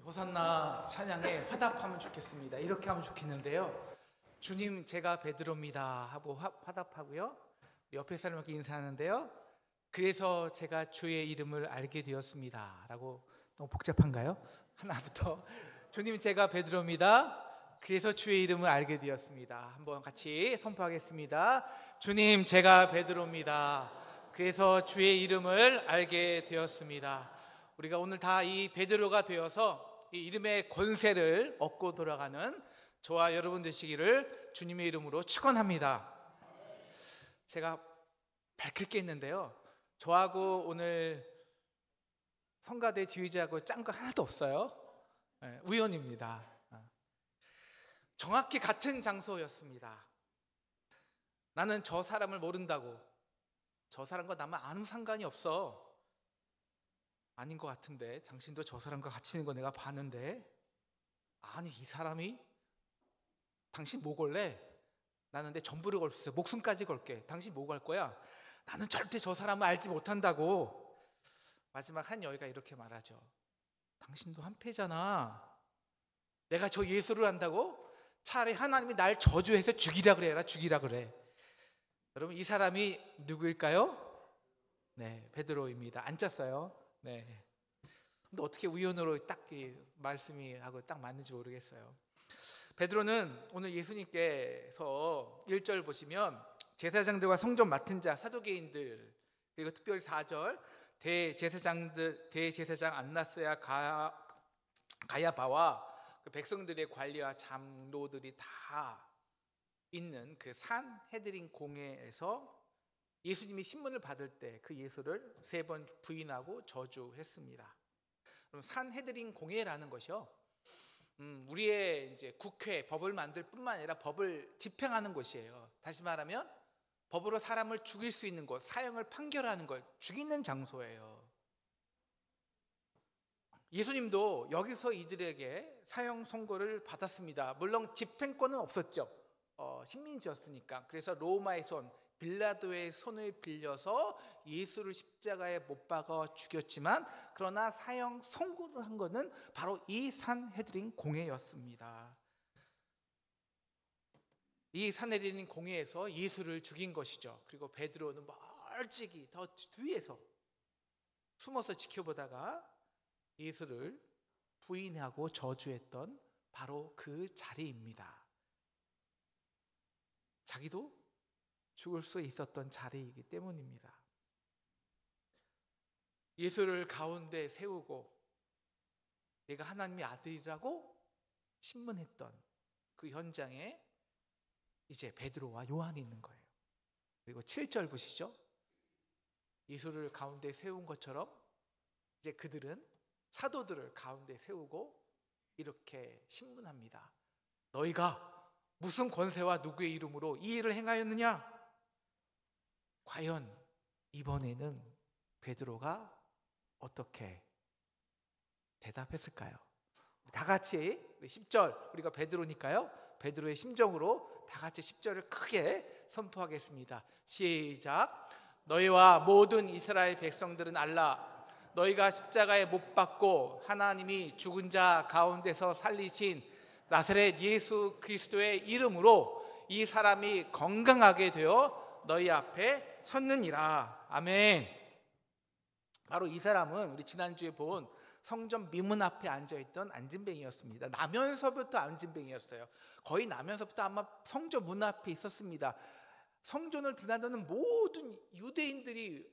호산나 찬양에 화답하면 좋겠습니다. 이렇게 하면 좋겠는데요. 주님 제가 베드로입니다 하고 화답하고요. 옆에 사람에게 인사하는데요. 그래서 제가 주의 이름을 알게 되었습니다 라고. 너무 복잡한가요? 하나부터 주님 제가 베드로입니다. 그래서 주의 이름을 알게 되었습니다. 한번 같이 선포하겠습니다. 주님 제가 베드로입니다. 그래서 주의 이름을 알게 되었습니다. 우리가 오늘 다 이 베드로가 되어서 이 이름의 권세를 얻고 돌아가는 저와 여러분 되시기를 주님의 이름으로 축원합니다. 제가 밝힐 게 있는데요. 저하고 오늘 성가대 지휘자하고 짠 거 하나도 없어요. 우연입니다. 정확히 같은 장소였습니다. 나는 저 사람을 모른다고, 저 사람과 나만 아무 상관이 없어. 아닌 것 같은데 당신도 저 사람과 같이 있는 거 내가 봤는데. 아니 이 사람이 당신 뭐 걸래? 나는 내 전부를 걸 수 있어. 목숨까지 걸게. 당신 뭐 걸 거야? 나는 절대 저 사람을 알지 못한다고. 마지막 한 여인가 이렇게 말하죠. 당신도 한패잖아. 내가 저 예수를 한다고? 차라리 하나님이 날 저주해서 죽이라 그래라. 죽이라 그래. 여러분 이 사람이 누구일까요? 네, 베드로입니다. 안 짰어요. 네. 근데 어떻게 우연으로 딱 이 말씀이 하고 딱 맞는지 모르겠어요. 베드로는 오늘 예수님께서 1절 보시면 제사장들과 성전 맡은 자 사두개인들, 그리고 특별히 4절 대제사장 안나스야 가야바와 그 백성들의 관리와 장로들이 다 있는 그 산헤드린 공회에서 예수님이 신문을 받을 때 그 예수를 3번 부인하고 저주했습니다. 그럼 산헤드린 공회라는 것이요, 우리의 이제 국회, 법을 만들 뿐만 아니라 법을 집행하는 곳이에요. 다시 말하면 법으로 사람을 죽일 수 있는 곳, 사형을 판결하는 것, 죽이는 장소예요. 예수님도 여기서 이들에게 사형 선고를 받았습니다. 물론 집행권은 없었죠. 식민지였으니까. 그래서 로마의 손, 빌라도의 손을 빌려서 예수를 십자가에 못 박아 죽였지만, 그러나 사형 선고를 한 것은 바로 이 산헤드린 공회였습니다. 이 산헤드린 공회에서 예수를 죽인 것이죠. 그리고 베드로는 멀찍이 더 뒤에서 숨어서 지켜보다가 예수를 부인하고 저주했던 바로 그 자리입니다. 자기도 죽을 수 있었던 자리이기 때문입니다. 예수를 가운데 세우고 내가 하나님의 아들이라고 신문했던 그 현장에 이제 베드로와 요한이 있는 거예요. 그리고 7절 보시죠. 예수를 가운데 세운 것처럼 이제 그들은 사도들을 가운데 세우고 이렇게 신문합니다. 너희가 무슨 권세와 누구의 이름으로 이 일을 행하였느냐? 과연 이번에는 베드로가 어떻게 대답했을까요? 다 같이 10절, 우리가 베드로니까요, 베드로의 심정으로 다 같이 10절을 크게 선포하겠습니다. 시작. 너희와 모든 이스라엘 백성들은 알라. 너희가 십자가에 못 박고 하나님이 죽은 자 가운데서 살리신 나사렛 예수 그리스도의 이름으로 이 사람이 건강하게 되어 너희 앞에 섰느니라. 아멘. 바로 이 사람은 우리 지난주에 본 성전 미문 앞에 앉아있던 안진뱅이였습니다. 나면서부터 안진뱅이였어요. 거의 나면서부터 아마 성전 문 앞에 있었습니다. 성전을 드나드는 모든 유대인들이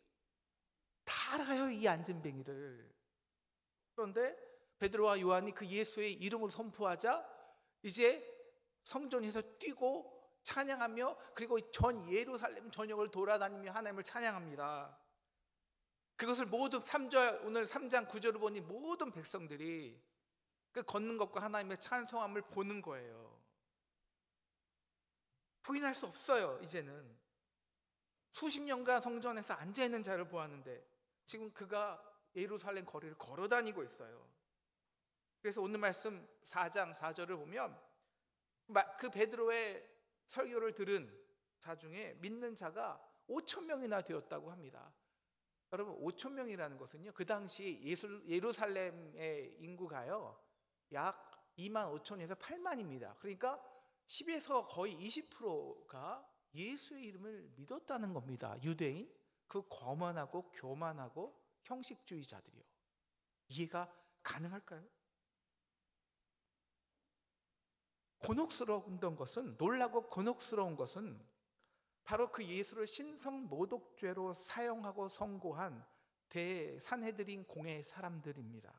다 알아요, 이 안진뱅이를. 그런데 베드로와 요한이 그 예수의 이름을 선포하자 이제 성전에서 뛰고 찬양하며, 그리고 전 예루살렘 전역을 돌아다니며 하나님을 찬양합니다. 그것을 모두 3절, 오늘 3장 9절을 보니 모든 백성들이 그 걷는 것과 하나님의 찬송함을 보는 거예요. 부인할 수 없어요. 이제는 수십 년간 성전에서 앉아있는 자를 보았는데 지금 그가 예루살렘 거리를 걸어다니고 있어요. 그래서 오늘 말씀 4장 4절을 보면 그 베드로의 설교를 들은 자 중에 믿는 자가 5,000명이나 되었다고 합니다. 여러분 5,000명이라는 것은요, 그 당시 예루살렘의 인구가요 약 2만 5천에서 8만입니다. 그러니까 10에서 거의 20%가 예수의 이름을 믿었다는 겁니다. 유대인, 그 거만하고 교만하고 형식주의자들이요. 이해가 가능할까요? 곤혹스러운 것은, 놀라고 곤혹스러운 것은 바로 그 예수를 신성 모독죄로 사용하고 선고한 대산헤드린 공회 사람들입니다.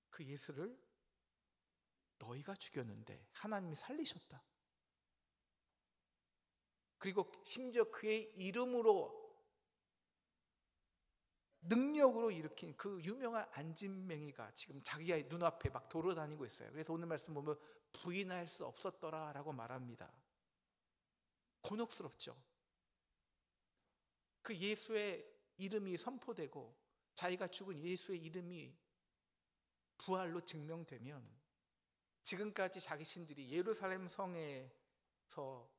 그 예수를 너희가 죽였는데 하나님이 살리셨다. 그리고 심지어 그의 이름으로, 능력으로 일으킨 그 유명한 안진뱅이가 지금 자기의 눈앞에 막 돌아다니고 있어요. 그래서 오늘 말씀 보면 부인할 수 없었더라 라고 말합니다. 곤혹스럽죠. 그 예수의 이름이 선포되고 자기가 죽은 예수의 이름이 부활로 증명되면 지금까지 자신들이 예루살렘 성에서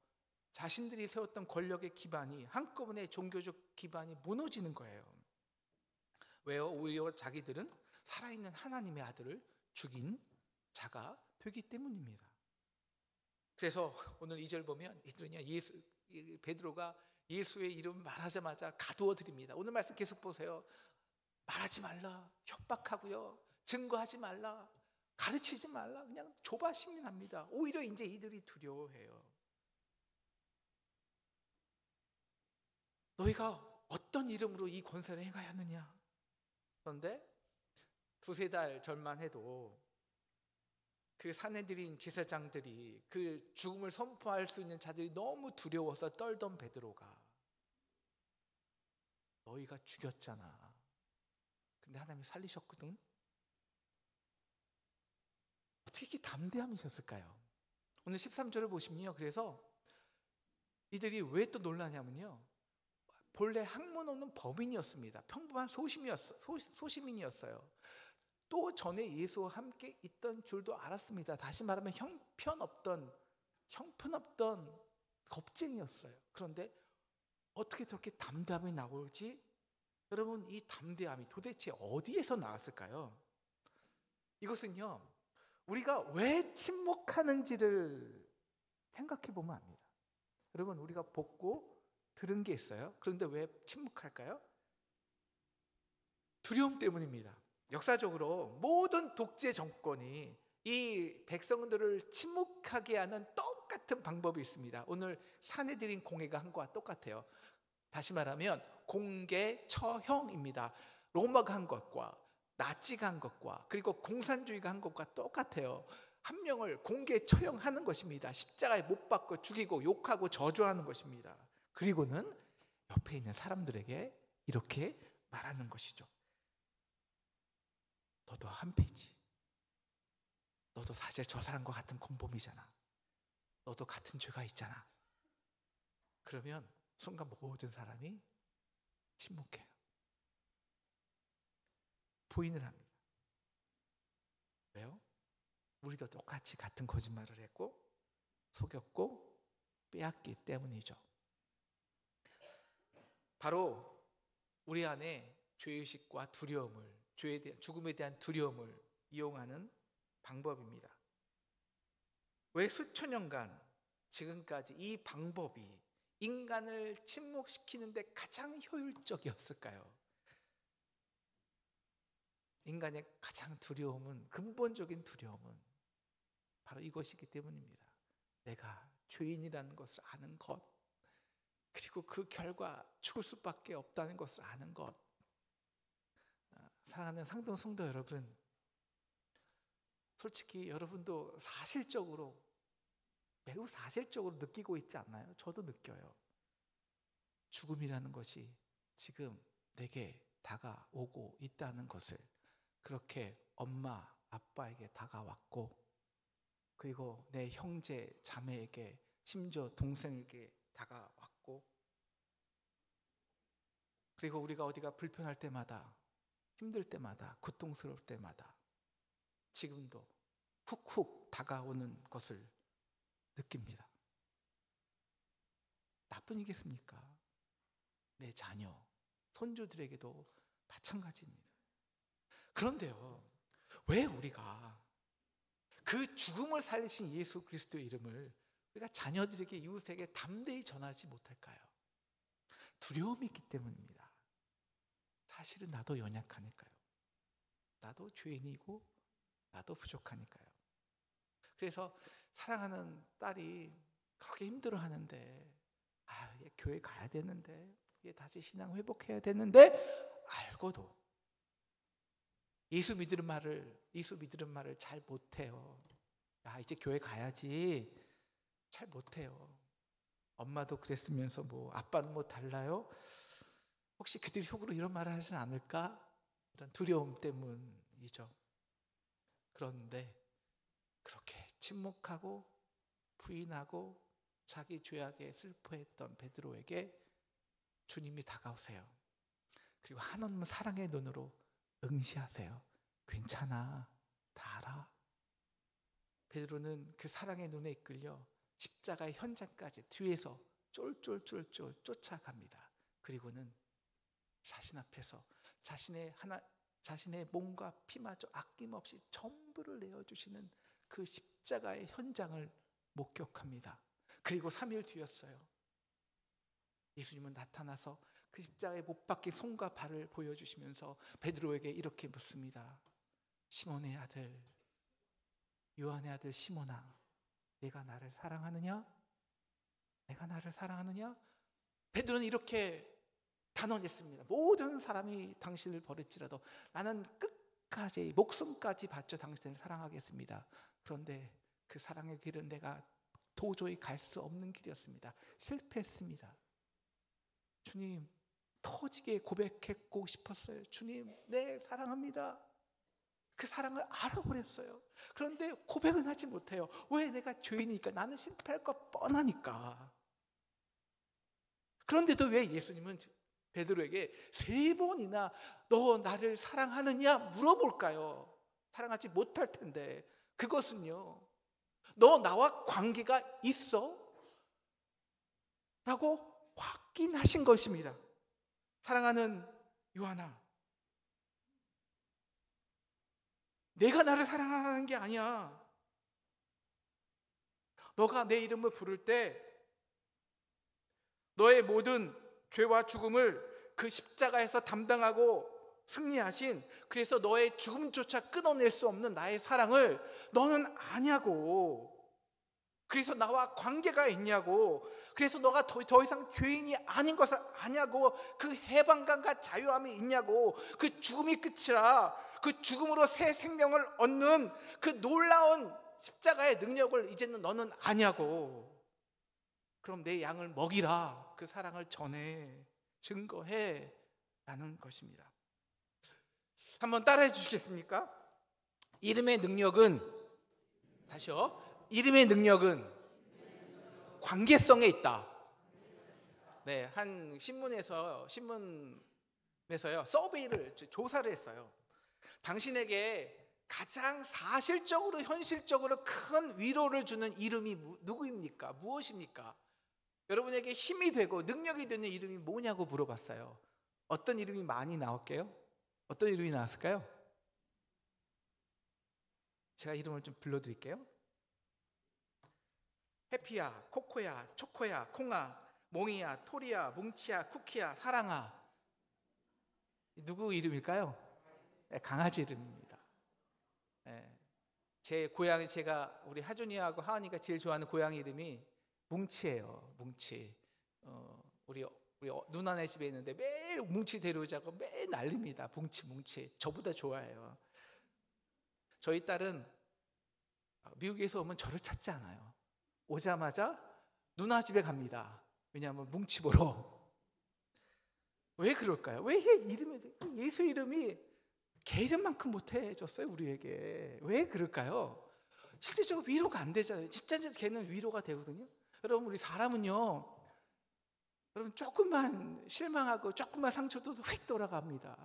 자신들이 세웠던 권력의 기반이, 한꺼번에 종교적 기반이 무너지는 거예요. 왜요? 오히려 자기들은 살아있는 하나님의 아들을 죽인 자가 되기 때문입니다. 그래서 오늘 2절 보면 이들은요, 베드로가 예수의 이름 말하자마자 가두어 드립니다. 오늘 말씀 계속 보세요. 말하지 말라, 협박하고요, 증거하지 말라, 가르치지 말라, 그냥 조바심합니다. 오히려 이제 이들이 두려워해요. 너희가 어떤 이름으로 이 권세를 행하였느냐? 그런데 두세 달 전만 해도 그 산헤드린 제사장들이, 그 죽음을 선포할 수 있는 자들이 너무 두려워서 떨던 베드로가 너희가 죽였잖아. 근데 하나님이 살리셨거든. 어떻게 이렇게 담대함이 있었을까요? 오늘 13절을 보시면요, 그래서 이들이 왜 또 놀라냐면요, 본래 학문 없는 법인이었습니다. 평범한 소시민이었어요. 또 전에 예수와 함께 있던 줄도 알았습니다. 다시 말하면 형편없던 겁쟁이였어요. 그런데 어떻게 저렇게 담대함이 나올지, 여러분, 이 담대함이 도대체 어디에서 나왔을까요? 이것은요, 우리가 왜 침묵하는지를 생각해 보면 압니다. 여러분, 우리가 보고 들은 게 있어요. 그런데 왜 침묵할까요? 두려움 때문입니다. 역사적으로 모든 독재 정권이 이 백성들을 침묵하게 하는 똑같은 방법이 있습니다. 오늘 산헤드린 공회가 한 거와 똑같아요. 다시 말하면 공개 처형입니다. 로마가 한 것과 나치가 한 것과 그리고 공산주의가 한 것과 똑같아요. 한 명을 공개 처형하는 것입니다. 십자가에 못 박고 죽이고 욕하고 저주하는 것입니다. 그리고는 옆에 있는 사람들에게 이렇게 말하는 것이죠. 너도 한패지. 너도 사실 저 사람과 같은 공범이잖아. 너도 같은 죄가 있잖아. 그러면 순간 모든 사람이 침묵해요. 부인을 합니다. 왜요? 우리도 똑같이 같은 거짓말을 했고 속였고 빼앗기 때문이죠. 바로 우리 안에 죄의식과 두려움을, 죽음에 대한 두려움을 이용하는 방법입니다. 왜 수천 년간 지금까지 이 방법이 인간을 침묵시키는데 가장 효율적이었을까요? 인간의 가장 두려움은, 근본적인 두려움은 바로 이것이기 때문입니다. 내가 죄인이라는 것을 아는 것, 그리고 그 결과 죽을 수밖에 없다는 것을 아는 것. 사랑하는 상동 성도 여러분, 솔직히 여러분도 매우 사실적으로 느끼고 있지 않나요? 저도 느껴요. 죽음이라는 것이 지금 내게 다가오고 있다는 것을, 그렇게 엄마, 아빠에게 다가왔고, 그리고 내 형제, 자매에게, 심지어 동생에게 다가왔고, 그리고 우리가 어디가 불편할 때마다, 힘들 때마다, 고통스러울 때마다 지금도 훅훅 다가오는 것을 느낍니다. 나뿐이겠습니까? 내 자녀, 손주들에게도 마찬가지입니다. 그런데요, 왜 우리가 그 죽음을 살리신 예수 그리스도의 이름을 우리가 자녀들에게, 이웃에게 담대히 전하지 못할까요? 두려움이 있기 때문입니다. 사실은 나도 연약하니까요. 나도 죄인이고 나도 부족하니까요. 그래서 사랑하는 딸이 그렇게 힘들어하는데, 얘 교회 가야 되는데, 얘 다시 신앙 회복해야 되는데, 알고도 예수 믿으는 말을 잘 못해요. 이제 교회 가야지. 잘 못해요. 엄마도 그랬으면서 아빠는 달라요? 혹시 그들이 속으로 이런 말을 하지 않을까? 이런 두려움 때문이죠. 그런데 그렇게 침묵하고 부인하고 자기 죄악에 슬퍼했던 베드로에게 주님이 다가오세요. 그리고 한없는 사랑의 눈으로 응시하세요. 괜찮아, 다 알아. 베드로는 그 사랑의 눈에 이끌려 십자가의 현장까지 뒤에서 쫄쫄쫄쫄 쫓아갑니다. 그리고는 자신 앞에서 자신의 몸과 피마저 아낌없이 전부를 내어주시는 그 십자가의 현장을 목격합니다. 그리고 3일 뒤였어요. 예수님은 나타나서 그 십자가에 못 박힌 손과 발을 보여주시면서 베드로에게 이렇게 묻습니다. 시몬의 아들, 요한의 아들 시몬아, 내가 나를 사랑하느냐? 내가 나를 사랑하느냐? 베드로는 이렇게 단언했습니다. 모든 사람이 당신을 버릴지라도 나는 끝까지 목숨까지 바쳐 당신을 사랑하겠습니다. 그런데 그 사랑의 길은 내가 도저히 갈 수 없는 길이었습니다. 실패했습니다. 주님, 터지게 고백했고 싶었어요. 주님, 네, 사랑합니다. 그 사랑을 알아버렸어요. 그런데 고백은 하지 못해요. 왜? 내가 죄인이니까. 나는 실패할 것 뻔하니까. 그런데도 왜 예수님은 베드로에게 3번이나 너 나를 사랑하느냐 물어볼까요? 사랑하지 못할 텐데. 그것은요, 너 나와 관계가 있어? 라고 확인하신 것입니다. 사랑하는 요한아, 내가 나를 사랑하는 게 아니야. 너가 내 이름을 부를 때 너의 모든 죄와 죽음을 그 십자가에서 담당하고 승리하신, 그래서 너의 죽음조차 끊어낼 수 없는 나의 사랑을 너는 아냐고. 그래서 나와 관계가 있냐고. 그래서 너가 더 이상 죄인이 아닌 것을 아냐고. 그 해방감과 자유함이 있냐고. 그 죽음이 끝이라 그 죽음으로 새 생명을 얻는 그 놀라운 십자가의 능력을 이제는 너는 아냐고. 그럼 내 양을 먹이라. 그 사랑을 전해, 증거해 라는 것입니다. 한번 따라해 주시겠습니까? 이름의 능력은, 다시요, 이름의 능력은 관계성에 있다. 네, 한 신문에서요, 서베이를, 조사를 했어요. 당신에게 가장 사실적으로, 현실적으로 큰 위로를 주는 이름이 누구입니까? 무엇입니까? 여러분에게 힘이 되고 능력이 되는 이름이 뭐냐고 물어봤어요. 어떤 이름이 많이 나올게요? 어떤 이름이 나왔을까요? 제가 이름을 좀 불러드릴게요. 해피야, 코코야, 초코야, 콩아, 몽이야, 토리야, 뭉치야, 쿠키야, 사랑아. 누구 이름일까요? 네, 강아지 이름입니다. 네. 제 고양이, 제가 우리 하준이하고 하은이가 제일 좋아하는 고양이 이름이 뭉치예요. 뭉치. 우리 누나네 집에 있는데 매일 뭉치 데려오자고 매일 난립니다. 뭉치. 저보다 좋아해요. 저희 딸은 미국에서 오면 저를 찾지 않아요. 오자마자 누나 집에 갑니다. 왜냐하면 뭉치 보러. 왜 그럴까요? 왜 예수 이름이 개 이름만큼 못해줬어요, 우리에게. 왜 그럴까요? 실제적으로 위로가 안 되잖아요. 진짜 걔는 위로가 되거든요. 여러분, 우리 사람은요, 여러분, 조금만 실망하고 조금만 상처도 휙 돌아갑니다.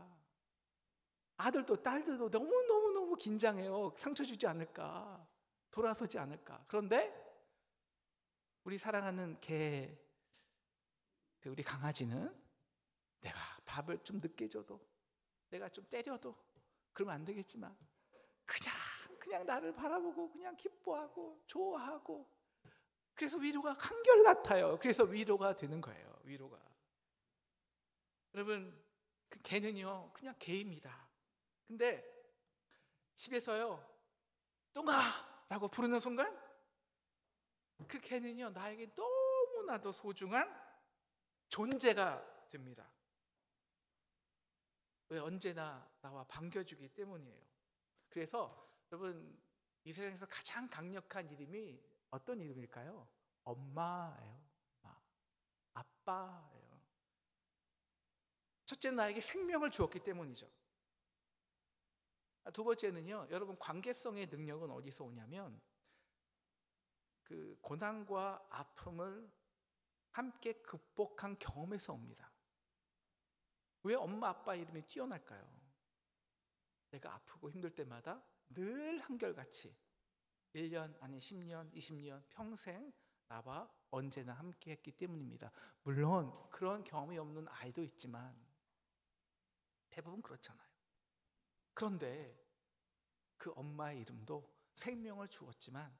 아들도 딸들도 너무 긴장해요. 상처 주지 않을까, 돌아서지 않을까. 그런데 우리 사랑하는 우리 강아지는 내가 밥을 좀 늦게 줘도, 내가 좀 때려도 그러면 안 되겠지만 그냥 나를 바라보고 그냥 기뻐하고 좋아하고, 그래서 위로가 한결같아요. 그래서 위로가 되는 거예요. 위로가. 여러분, 그 개는요 그냥 개입니다. 근데 집에서요 뚱아 라고 부르는 순간 그 개는요 나에게 너무나도 소중한 존재가 됩니다. 왜? 언제나 나와 반겨주기 때문이에요. 그래서 여러분, 이 세상에서 가장 강력한 이름이 어떤 이름일까요? 엄마예요. 엄마. 아빠예요. 첫째는 나에게 생명을 주었기 때문이죠. 두 번째는요, 여러분, 관계성의 능력은 어디서 오냐면 그 고난과 아픔을 함께 극복한 경험에서 옵니다. 왜 엄마 아빠 이름이 뛰어날까요? 내가 아프고 힘들 때마다 늘 한결같이 1년 아니 10년 20년 평생 나와 언제나 함께 했기 때문입니다. 물론 그런 경험이 없는 아이도 있지만 대부분 그렇잖아요. 그런데 그 엄마의 이름도 생명을 주었지만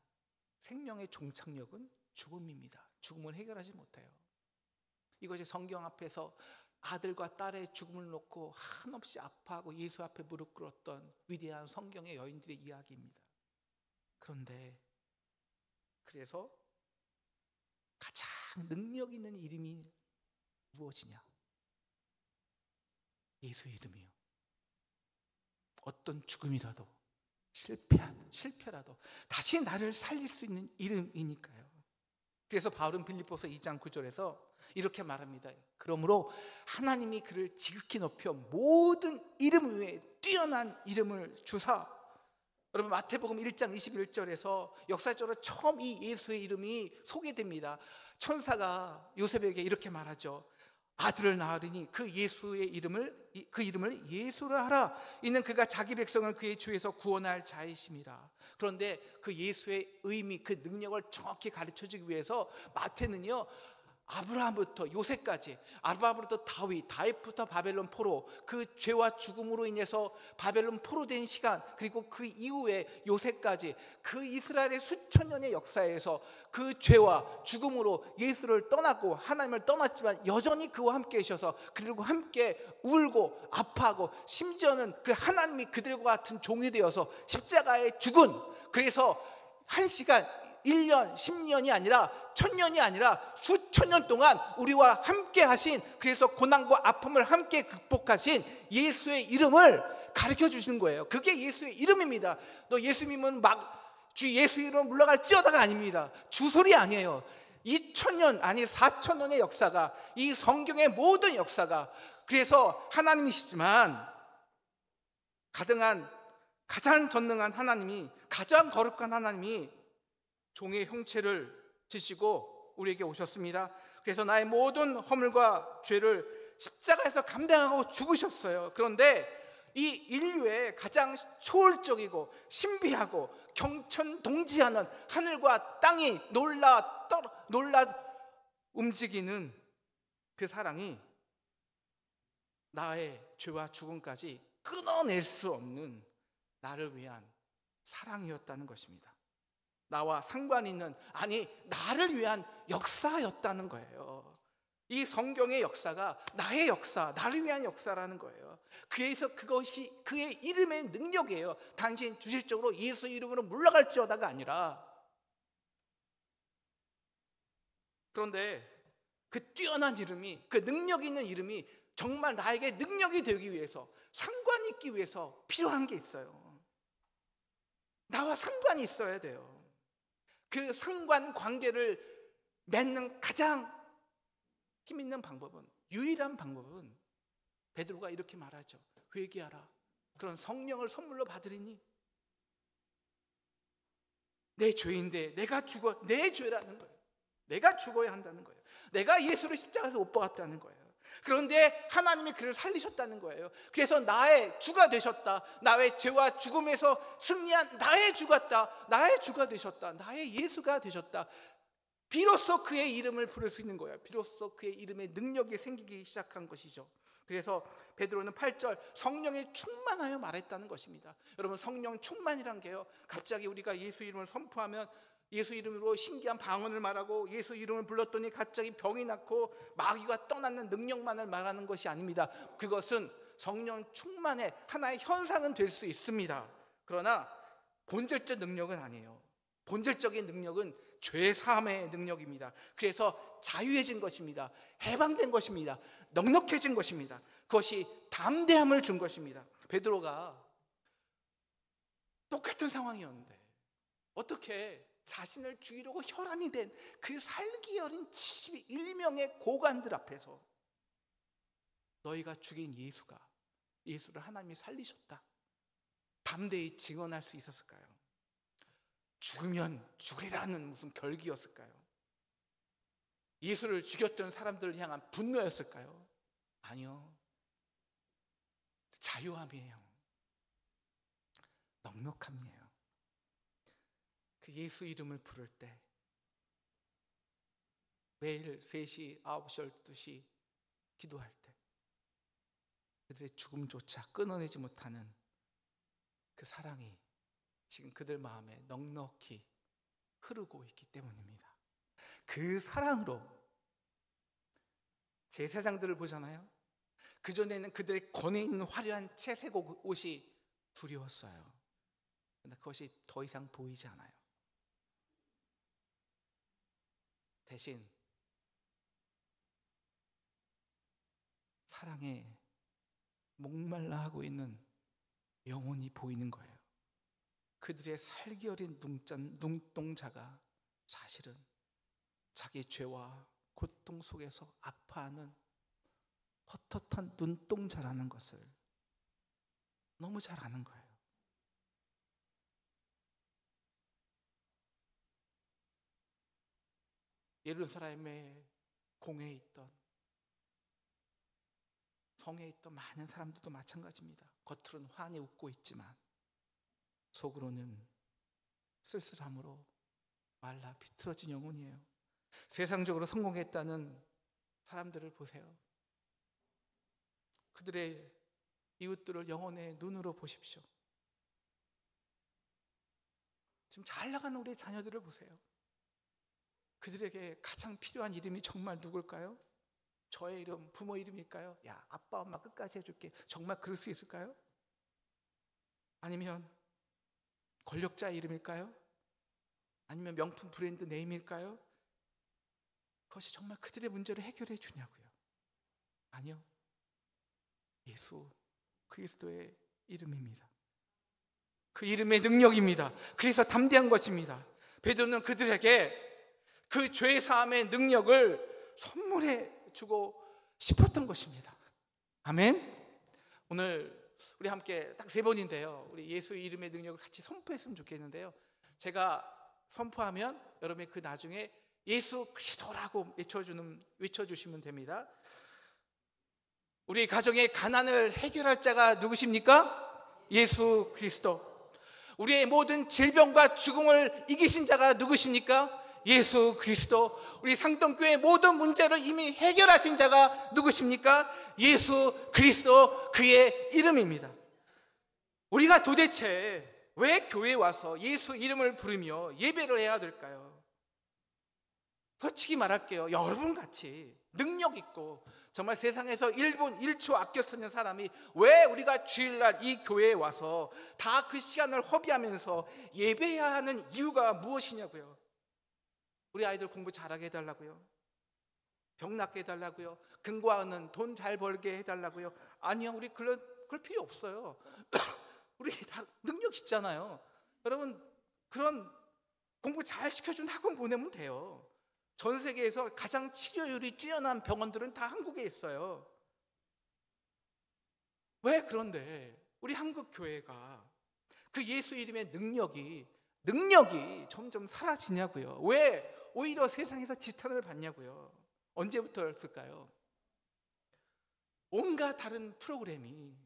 생명의 종착역은 죽음입니다. 죽음을 해결하지 못해요. 이것이 성경 앞에서 아들과 딸의 죽음을 놓고 한없이 아파하고 예수 앞에 무릎 꿇었던 위대한 성경의 여인들의 이야기입니다. 그런데 그래서 가장 능력 있는 이름이 무엇이냐? 예수 이름이요. 어떤 죽음이라도 실패라도 다시 나를 살릴 수 있는 이름이니까요. 그래서 바울은 빌립보서 2장 9절에서 이렇게 말합니다. 그러므로 하나님이 그를 지극히 높여 모든 이름 위에 뛰어난 이름을 주사. 여러분, 마태복음 1장 21절에서 역사적으로 처음 이 예수의 이름이 소개됩니다. 천사가 요셉에게 이렇게 말하죠. 아들을 낳으리니 그 이름을 예수라 하라. 이는 그가 자기 백성을 그의 죄에서 구원할 자이심이라. 그런데 그 예수의 의미, 그 능력을 정확히 가르쳐주기 위해서 마태는요, 아브라함부터 요셉까지, 아브라함부터 다윗부터 바벨론 포로, 그 죄와 죽음으로 인해서 바벨론 포로 된 시간, 그리고 그 이후에 요셉까지 그 이스라엘의 수천 년의 역사에서 그 죄와 죽음으로 예수를 떠났고 하나님을 떠났지만 여전히 그와 함께 계셔서 그들과 함께 울고 아파하고 심지어는 그 하나님이 그들과 같은 종이 되어서 십자가에 죽은, 그래서 1시간 1년, 10년이 아니라 1000년이 아니라 수천 년 동안 우리와 함께 하신, 그래서 고난과 아픔을 함께 극복하신 예수의 이름을 가르쳐 주시는 거예요. 그게 예수의 이름입니다. 너 예수 믿으면 주 예수 이름으로 물러갈지어다가 아닙니다. 주소리 아니에요. 2000년 아니 4000년의 역사가, 이 성경의 모든 역사가, 그래서 하나님이시지만 가장 전능한 하나님이, 가장 거룩한 하나님이 종의 형체를 지시고 우리에게 오셨습니다. 그래서 나의 모든 허물과 죄를 십자가에서 감당하고 죽으셨어요. 그런데 이 인류의 가장 초월적이고 신비하고 경천동지하는 하늘과 땅이 놀라 움직이는 그 사랑이 나의 죄와 죽음까지 끊어낼 수 없는 나를 위한 사랑이었다는 것입니다. 나와 상관 있는, 아니 나를 위한 역사였다는 거예요. 이 성경의 역사가 나의 역사, 나를 위한 역사라는 거예요. 그래서 그것이 그의 이름의 능력이에요. 당신 주실적으로 예수 이름으로 물러갈지어다가 아니라. 그런데 그 뛰어난 이름이, 그 능력 있는 이름이 정말 나에게 능력이 되기 위해서, 상관이 있기 위해서 필요한 게 있어요. 나와 상관이 있어야 돼요. 그 상관 관계를 맺는 가장 힘 있는 방법은, 유일한 방법은 베드로가 이렇게 말하죠. 회개하라. 그런 성령을 선물로 받으리니 내 죄인데 내가 죽어, 내 죄라는 거예요. 내가 죽어야 한다는 거예요. 내가 예수를 십자가에서 못 박았다는 거예요. 그런데 하나님이 그를 살리셨다는 거예요. 그래서 나의 주가 되셨다. 나의 죄와 죽음에서 승리한 나의 주가 되셨다. 나의 예수가 되셨다. 비로소 그의 이름을 부를 수 있는 거예요. 비로소 그의 이름에 능력이 생기기 시작한 것이죠. 그래서 베드로는 8절 성령에 충만하여 말했다는 것입니다. 여러분, 성령 충만이란 게요, 갑자기 우리가 예수 이름을 선포하면 예수 이름으로 신기한 방언을 말하고 예수 이름을 불렀더니 갑자기 병이 낫고 마귀가 떠나는 능력만을 말하는 것이 아닙니다. 그것은 성령 충만의 하나의 현상은 될 수 있습니다. 그러나 본질적 능력은 아니에요. 본질적인 능력은 죄 사함의 능력입니다. 그래서 자유해진 것입니다. 해방된 것입니다. 넉넉해진 것입니다. 그것이 담대함을 준 것입니다. 베드로가 똑같은 상황이었는데 어떻게 자신을 죽이려고 혈안이 된 그 살기 어린 71명의 고관들 앞에서 너희가 죽인 예수를 하나님이 살리셨다, 담대히 증언할 수 있었을까요? 죽으면 죽으리라는 무슨 결기였을까요? 예수를 죽였던 사람들을 향한 분노였을까요? 아니요, 자유함이에요. 넉넉함이에요. 그 예수 이름을 부를 때 매일 3시, 9시, 12시 기도할 때 그들의 죽음조차 끊어내지 못하는 그 사랑이 지금 그들 마음에 넉넉히 흐르고 있기 때문입니다. 그 사랑으로 제사장들을 보잖아요. 그전에는 그들의 권에 있는 화려한 채색 옷이 두려웠어요. 그런데 그것이 더 이상 보이지 않아요. 대신 사랑에 목말라 하고 있는 영혼이 보이는 거예요. 그들의 살기 어린 눈동자가 사실은 자기 죄와 고통 속에서 아파하는 헛헛한 눈동자라는 것을 너무 잘 아는 거예요. 예루살렘의 공회에 있던, 성에 있던 많은 사람들도 마찬가지입니다. 겉으로는 환히 웃고 있지만 속으로는 쓸쓸함으로 말라 비틀어진 영혼이에요. 세상적으로 성공했다는 사람들을 보세요. 그들의 이웃들을 영혼의 눈으로 보십시오. 지금 잘 나가는 우리 자녀들을 보세요. 그들에게 가장 필요한 이름이 정말 누굴까요? 저의 이름, 부모 이름일까요? 야, 아빠 엄마 끝까지 해줄게. 정말 그럴 수 있을까요? 아니면 권력자의 이름일까요? 아니면 명품 브랜드 네임일까요? 그것이 정말 그들의 문제를 해결해 주냐고요? 아니요, 예수 그리스도의 이름입니다. 그 이름의 능력입니다. 그래서 담대한 것입니다. 베드로는 그들에게 그 죄 사함의 능력을 선물해 주고 싶었던 것입니다. 아멘. 오늘 우리 함께 딱 3번인데요, 우리 예수 이름의 능력을 같이 선포했으면 좋겠는데요, 제가 선포하면 여러분이 그 나중에 예수 그리스도라고 외쳐주시면 됩니다. 우리 가정의 가난을 해결할 자가 누구십니까? 예수 그리스도. 우리의 모든 질병과 죽음을 이기신 자가 누구십니까? 예수 그리스도. 우리 상동교회의 모든 문제를 이미 해결하신 자가 누구십니까? 예수 그리스도, 그의 이름입니다. 우리가 도대체 왜 교회에 와서 예수 이름을 부르며 예배를 해야 될까요? 솔직히 말할게요. 여러분같이 능력 있고 정말 세상에서 1분 1초 아껴 쓰는 사람이 왜 우리가 주일날 이 교회에 와서 다 그 시간을 허비하면서 예배해야 하는 이유가 무엇이냐고요? 우리 아이들 공부 잘하게 해달라고요? 병 낫게 해달라고요? 근거하는 돈 잘 벌게 해달라고요? 아니요, 우리 그럴 필요 없어요. 우리 다 능력 있잖아요. 여러분, 그런 공부 잘 시켜준 학원 보내면 돼요. 전 세계에서 가장 치료율이 뛰어난 병원들은 다 한국에 있어요. 왜 그런데 우리 한국 교회가 그 예수 이름의 능력이 점점 사라지냐고요? 왜 오히려 세상에서 지탄을 받냐고요? 언제부터였을까요? 온갖 다른 프로그램이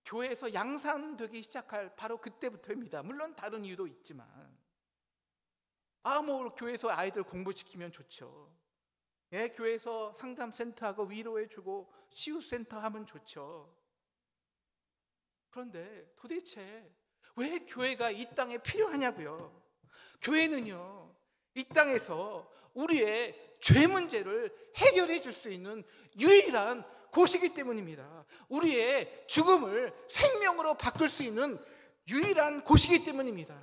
교회에서 양산되기 시작할 바로 그때부터입니다. 물론 다른 이유도 있지만, 뭐 교회에서 아이들 공부시키면 좋죠. 예, 교회에서 상담센터하고 위로해주고 치유센터 하면 좋죠. 그런데 도대체 왜 교회가 이 땅에 필요하냐고요. 교회는요, 이 땅에서 우리의 죄 문제를 해결해 줄 수 있는 유일한 곳이기 때문입니다. 우리의 죽음을 생명으로 바꿀 수 있는 유일한 곳이기 때문입니다.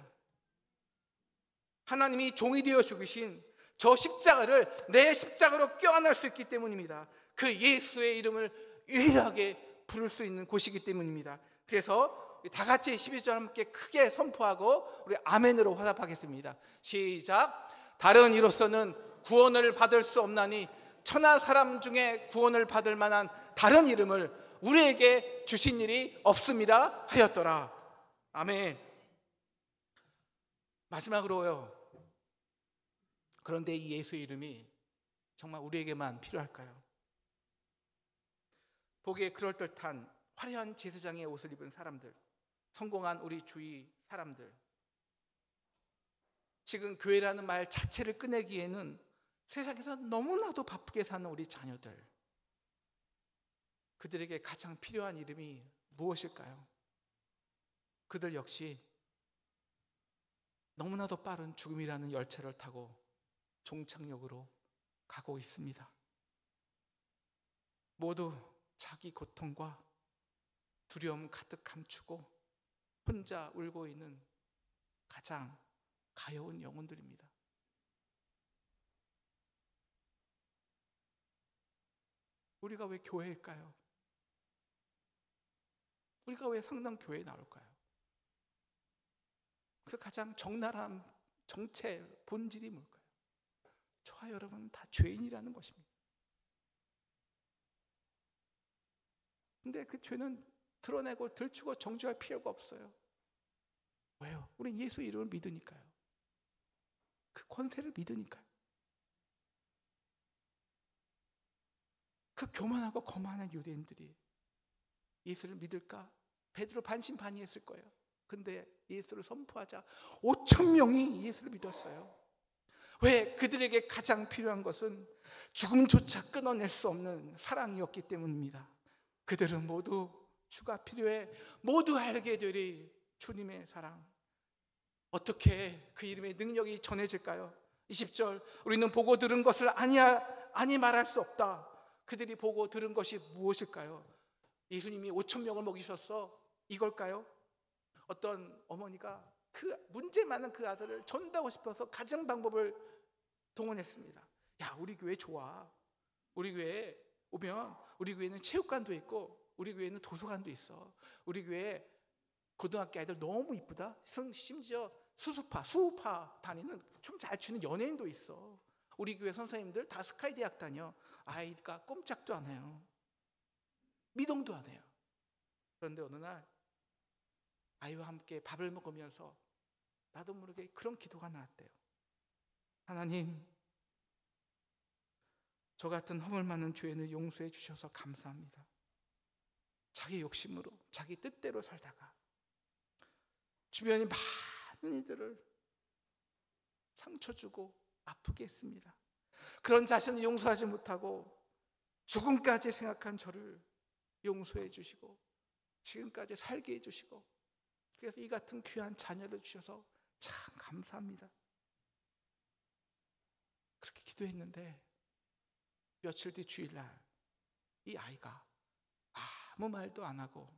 하나님이 종이 되어 죽으신 저 십자가를 내 십자가로 껴안을 수 있기 때문입니다. 그 예수의 이름을 유일하게 부를 수 있는 곳이기 때문입니다. 그래서 다 같이 12절 함께 크게 선포하고 우리 아멘으로 화답하겠습니다. 시작. 다른 이로서는 구원을 받을 수 없나니 천하 사람 중에 구원을 받을 만한 다른 이름을 우리에게 주신 일이 없음이라 하였더라. 아멘. 마지막으로요, 그런데 이 예수의 이름이 정말 우리에게만 필요할까요? 보기에 그럴듯한 화려한 제사장의 옷을 입은 사람들, 성공한 우리 주위 사람들, 지금 교회라는 말 자체를 꺼내기에는 세상에서 너무나도 바쁘게 사는 우리 자녀들, 그들에게 가장 필요한 이름이 무엇일까요? 그들 역시 너무나도 빠른 죽음이라는 열차를 타고 종착역으로 가고 있습니다. 모두 자기 고통과 두려움 가득 감추고 혼자 울고 있는 가장 가여운 영혼들입니다. 우리가 왜 교회일까요? 우리가 왜 성당교회에 나올까요? 그 가장 적나라한 정체 본질이 뭘까요? 저와 여러분은 다 죄인이라는 것입니다. 근데 그 죄는 드러내고 들추고 정죄할 필요가 없어요. 왜요? 우리는 예수 이름을 믿으니까요. 그 권세를 믿으니까요. 그 교만하고 거만한 유대인들이 예수를 믿을까? 베드로 반신반의했을 거예요. 근데 예수를 선포하자 5,000명이 예수를 믿었어요. 왜? 그들에게 가장 필요한 것은 죽음조차 끊어낼 수 없는 사랑이었기 때문입니다. 그들은 모두 주가 필요해 모두 알게 되리 주님의 사랑. 어떻게 그 이름의 능력이 전해질까요? 20절, 우리는 보고 들은 것을 아니 말할 수 없다. 그들이 보고 들은 것이 무엇일까요? 예수님이 5,000명을 먹이셨어, 이걸까요? 어떤 어머니가 그 문제 많은 그 아들을 전도하고 싶어서 가정 방법을 동원했습니다. 야, 우리 교회 좋아. 우리 교회 오면 우리 교회는 체육관도 있고 우리 교회는 도서관도 있어. 우리 교회 고등학교 아이들 너무 이쁘다. 심지어 수우파 다니는 춤 잘 추는 연예인도 있어. 우리 교회 선생님들 다 스카이 대학 다녀. 아이가 꼼짝도 안 해요. 미동도 안 해요. 그런데 어느 날 아이와 함께 밥을 먹으면서 나도 모르게 그런 기도가 나왔대요. 하나님, 저 같은 허물 많은 죄인을 용서해 주셔서 감사합니다. 자기 욕심으로 자기 뜻대로 살다가 주변에 많은 이들을 상처 주고 아프게 했습니다. 그런 자신을 용서하지 못하고 죽음까지 생각한 저를 용서해 주시고 지금까지 살게 해주시고 그래서 이 같은 귀한 자녀를 주셔서 참 감사합니다. 그렇게 기도했는데 며칠 뒤 주일날 이 아이가 아무 말도 안 하고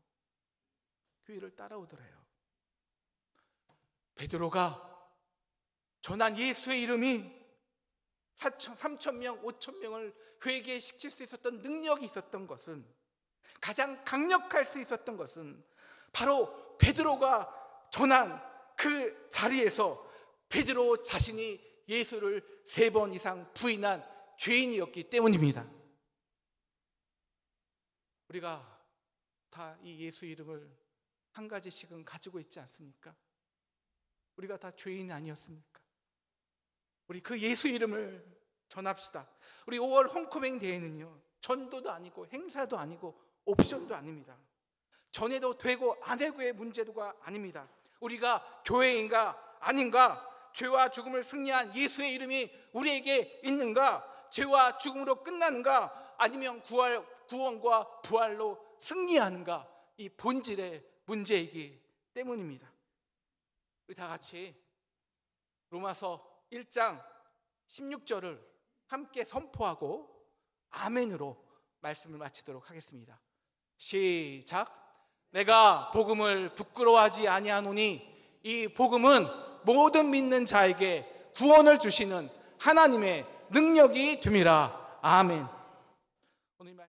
교회를 따라오더래요. 베드로가 전한 예수의 이름이 3,000명, 5,000명을 회개시킬 수 있었던 능력이 있었던 것은, 가장 강력할 수 있었던 것은 바로 베드로가 전한 그 자리에서 베드로 자신이 예수를 3번 이상 부인한 죄인이었기 때문입니다. 우리가 다 이 예수 이름을 한 가지씩은 가지고 있지 않습니까? 우리가 다 죄인 아니었습니까? 우리 그 예수 이름을 전합시다. 우리 5월 홈커밍 대회는요, 전도도 아니고 행사도 아니고 옵션도 아닙니다. 전해도 되고 안 되고의 문제도가 아닙니다. 우리가 교회인가 아닌가, 죄와 죽음을 승리한 예수의 이름이 우리에게 있는가, 죄와 죽음으로 끝나는가, 아니면 구원과 부활로 승리하는가, 이 본질의 문제이기 때문입니다. 우리 다 같이 로마서 1장 16절을 함께 선포하고 아멘으로 말씀을 마치도록 하겠습니다. 시작. 내가 복음을 부끄러워하지 아니하노니 이 복음은 모든 믿는 자에게 구원을 주시는 하나님의 능력이 됨이라. 아멘. 오늘